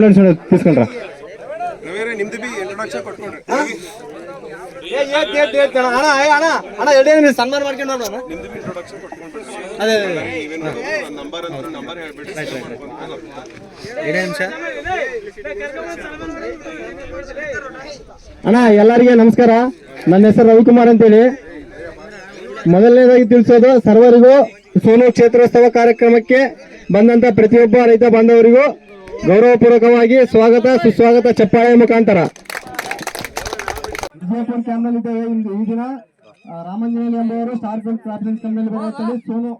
తీసుకుంటా ಸನ್ಮಾನ ಮಾಡ್ಕೊಂಡು ಅದೇ ಅಣ್ಣ ಎಲ್ಲರಿಗೆ ನಮಸ್ಕಾರ. ನನ್ನ ಹೆಸರು ರವಿಕುಮಾರ್ ಅಂತೇಳಿ. ಮೊದಲನೇದಾಗಿ ತಿಳಿಸೋದು ಸರ್ವರಿಗೂ ಸೋನು ಕ್ಷೇತ್ರೋತ್ಸವ ಕಾರ್ಯಕ್ರಮಕ್ಕೆ ಬಂದಂತ ಪ್ರತಿಯೊಬ್ಬ ರೈತ ಬಾಂಧವರಿಗೂ ಗೌರವಪೂರ್ವಕವಾಗಿ ಸ್ವಾಗತ ಸುಸ್ವಾಗತ ಚಪ್ಪಾಳೆ ಮುಖಾಂತರ. ವಿಜಯಪುರ ಕ್ಯಾಂಪ್ನಲ್ಲಿ ಇದ್ದೇವೆ. ಈ ದಿನ ರಾಮಂಜನೇಯ ಎಂಬುವರು ಸ್ಟಾರ್ ಫೀಲ್ಡ್ ಕ್ರಾಪ್ಸ್ ಕಂಪನಿಯಲ್ಲಿ ಬರುತ್ತದೆ ಸೋನು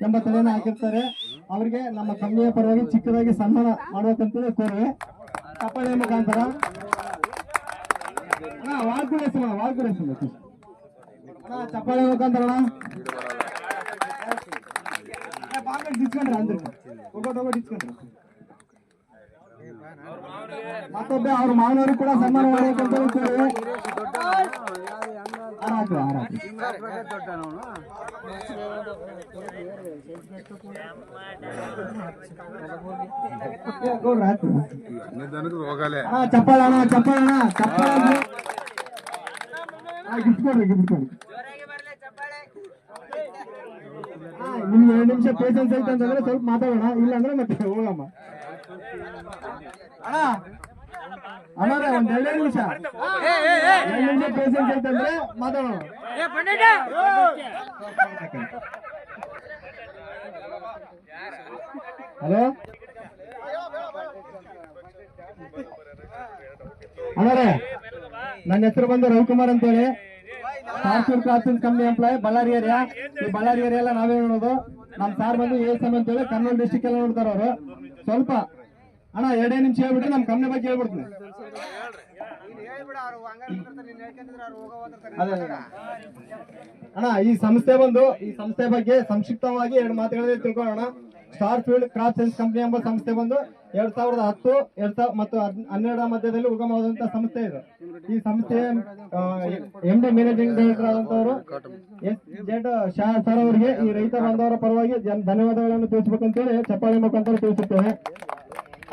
ಎಂಬ ತಲೆಯನ್ನು ಹಾಕಿರ್ತಾರೆ. ಅವರಿಗೆ ನಮ್ಮ ಕಂಪನಿಯ ಪರವಾಗಿ ಚಿಕ್ಕದಾಗಿ ಸನ್ಮಾನ ಮಾಡಬೇಕಂತೇಳಿ ಕೋರುವೆ. ಚಪ್ಪಾಳೆ ಮುಖಾಂತರ ಚಪ್ಪಾಳೆ ಮುಖಾಂತರ ಮತ್ತೊಬ್ಬ ಅವ್ರ ಮಾವನವ್ರಿಗೆ ಕೂಡ ಸನ್ಮಾನ ಮಾಡಬೇಕಂತ ಚಪ್ಪಾಳಣ ಚಪ್ಪಾಳಣ ಚಪ್ಪಾಳ ಗಿಟ್ಕೊಡ್ರಿ ಗಿಟ್ಕೊಡ್ರಿ. ನಿಮ್ಗೆ 2 ನಿಮಿಷ ಪೇಷನ್ಸ್ ಐತೆ ಅಂತಂದ್ರೆ ಸ್ವಲ್ಪ ಮಾತಾಡೋಣ, ಇಲ್ಲ ಅಂದ್ರೆ ಮತ್ತೆ ಹೋಗಮ್ಮ. ಅಣ್ಣ ಒಂದ್ 2 ನಿಮಿಷ ಪೇಷನ್ಸ್ ಐತೆ ಅಂದ್ರೆ ಮಾತಾಡೋಣ. ಹಲೋ ಅಣ್ಣರೇ, ನನ್ನ ಹೆಸರು ಬಂದು ರವಿಕುಮಾರ್ ಅಂತೇಳಿ. ಸಾರ್ಫ್ಯೂರ್ crops company employee, Ballari area. ಈ ಬಳ್ಳಾರಿ ಏರಿಯಾ ಎಲ್ಲ ನಾವೇ ನೋಡೋದು. ನಮ್ ಸಾರ್ ಬಂದು ASM ಅಂತೇಳಿ ಕರ್ನೂಲ್ ಡಿಸ್ಟಿಕ್ ಎಲ್ಲ ನೋಡ್ತಾರ ಅವರು. ಸ್ವಲ್ಪ ಅಣ್ಣ 2 ನಿಮಿಷ ಹೇಳ್ಬಿಟ್ಟು ನಮ್ ಕಂಪನಿ ಬಗ್ಗೆ ಹೇಳ್ಬಿಡ್ತೀನಿ. ಅಣ್ಣ ಈ ಸಂಸ್ಥೆ ಬಗ್ಗೆ ಸಂಕ್ಷಿಪ್ತವಾಗಿ 2 ಮಾತುಗಳಲ್ಲಿ ತಿಳ್ಕೊಳ್ಳೋಣ. Star field crop science company ಎಂಬ ಸಂಸ್ಥೆ ಬಂದು 2010 ಮತ್ತು 2012 ಮಧ್ಯದಲ್ಲಿ ಉಗಮವಾದಂತಹ ಸಂಸ್ಥೆ ಇದೆ. ಈ ಸಂಸ್ಥೆಯ MD ಮ್ಯಾನೇಜಿಂಗ್ ಡೈರೆಕ್ಟರ್ ಆದಂತವರು SZ ಶಾ ಸರ್ ಅವರಿಗೆ ಈ ರೈತ ಬಾಂಧವರ ಪರವಾಗಿ ಧನ್ಯವಾದಗಳನ್ನು ತಿಳಿಸಬೇಕಂತೇಳಿ ಚಪ್ಪಾಳೆ ಮುಖಾಂತರ ತಿಳಿಸುತ್ತೇವೆ.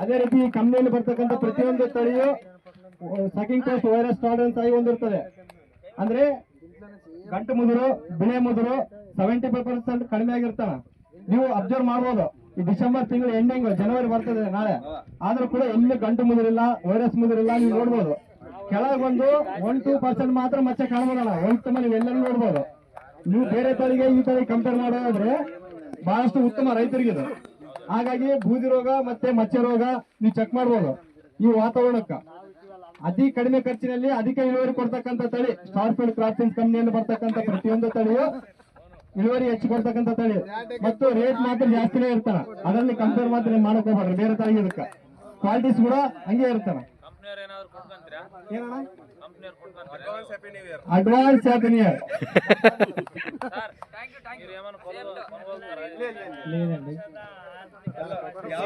ಅದೇ ರೀತಿ ಈ ಕಂಪನಿಯಲ್ಲಿ ಬರ್ತಕ್ಕಂಥ ಪ್ರತಿಯೊಂದು ತಳಿಯು ಸಕಿಂಗ್ ಪೋಸ್ಟ್ ವೈರಸ್ ಟಾಲರೆನ್ಸ್ ಆಗಿ ಹೊಂದಿರ್ತದೆ. ಅಂದ್ರೆ ಗಂಟು ಮುದುರು, ಬಿಳೆ ಮುದುರು 75% ಕಡಿಮೆ ಆಗಿರ್ತಾನ. ನೀವು ಅಬ್ಸರ್ವ್ ಮಾಡ್ಬೋದು. ಈ ಡಿಸೆಂಬರ್ ತಿಂಗಳು ಎಂಡಿಂಗ್, ಜನವರಿ ಬರ್ತದೆ ನಾಳೆ, ಆದ್ರೂ ಕೂಡ ಎಲ್ಲಿ ಗಂಟು ಮುದುರಿಲ್ಲ, ವೈರಸ್ ಮುದುರಿಲ್ಲ. ನೀವು ನೋಡ್ಬೋದು ಕೆಳಗೆ ಬಂದು 1-2% ಮಾತ್ರ ಮಚ್ಚೆ ಕಾಣಬೋದಲ್ಲ. ಉತ್ತಮ ನೀವು ಎಲ್ಲರೂ ನೋಡ್ಬೋದು. ನೀವು ಬೇರೆ ತಳಿಗೆ ಈ ತಳಿ ಕಂಪೇರ್ ಮಾಡೋದಾದ್ರೆ ಬಹಳಷ್ಟು ಉತ್ತಮ ರೈತರಿಗಿದೆ. ಹಾಗಾಗಿ ಬೂದಿ ರೋಗ ಮತ್ತೆ ಮಚ್ಚೆ ರೋಗ ನೀವು ಚೆಕ್ ಮಾಡ್ಬೋದು. ಈ ವಾತಾವರಣಕ್ಕ ಅತಿ ಕಡಿಮೆ ಖರ್ಚಿನಲ್ಲಿ ಅಧಿಕ ಇಳುವರಿ ಕೊಡ್ತಕ್ಕಂಥ ತಳಿ ಸ್ಟಾರ್ ಫೀಲ್ಡ್ ಕ್ರಾಪ್ ಸೈನ್ಸ್ ಕಂಪನಿಯಲ್ಲಿ ಬರ್ತಕ್ಕಂಥ ಪ್ರತಿಯೊಂದು ತಳಿಯು ಇಳುವರಿ ಹೆಚ್ಚು ಕೊಡ್ತಕ್ಕಂಥ ತಳಿ ಮತ್ತು ರೇಟ್ ಮಾತ್ರ ಜಾಸ್ತಿನೇ ಇರ್ತಾನ. ಅದರಲ್ಲಿ ಕಂಪೇರ್ ಮಾತ್ರ ಮಾಡಕ್ ಹೋಗ್ಬಾರ್ದು ಬೇರೆ ತಳಿ. ಇದಕ್ಕ ಕ್ವಾಲಿಟೀಸ್ ಕೂಡ ಹಂಗೆ ಇರ್ತಾನ. Advance happy new year. లేదండి,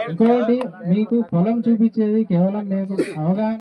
ఇంకోటి మీకు పొలం చూపించేది కేవలం మీకు అవగాహన